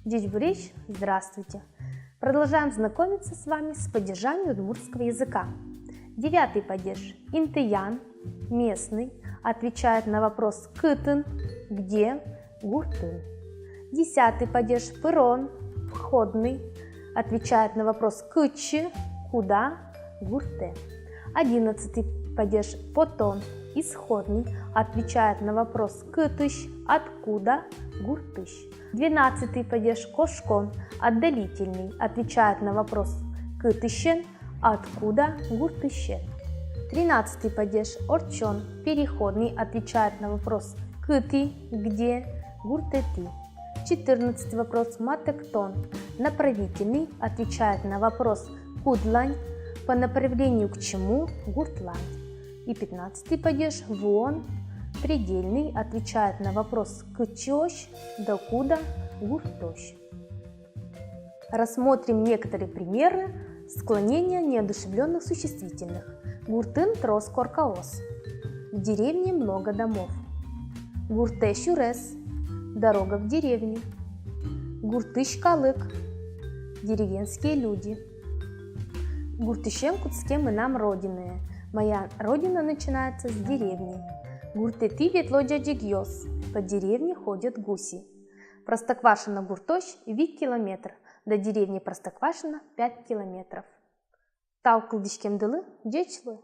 Дичь-бурич, здравствуйте! Продолжаем знакомиться с вами с падежами удмуртского языка. 9 падеж – интыян, местный, отвечает на вопрос «кытын», «где», «гуртын». 10 падеж – пырон, входный, отвечает на вопрос «кычы», «куда», «гурте». 11 падеж – потон, исходный, отвечает на вопрос «кытыш», «откуда», «гуртыш». 12 падеж – кошкон, отдалительный, отвечает на вопрос «кытыщен», «откуда», «гуртыщен». 13 падеж – орчон, переходный, отвечает на вопрос «кыты», «где», «гуртеты». 14 вопрос – матектон, направительный, отвечает на вопрос «кудлань», по направлению к чему, «гуртлань». И 15 падеж – вон, предельный, отвечает на вопрос «кычёщ», «докуда», «гуртощ». Рассмотрим некоторые примеры склонения неодушевленных существительных. Гуртын трос коркаос. В деревне много домов. Гурте щурес. Дорога в деревне. Гуртыш калык. Деревенские люди. Гуртышем куцкем и нам родиные. Моя родина начинается с деревни. Гуртети ветлоджа джигьос. По деревне ходят гуси. Простоквашино гуртощ вид километр. До деревни Простоквашино 5 километров. Тау кылдышкем дылы джечлы.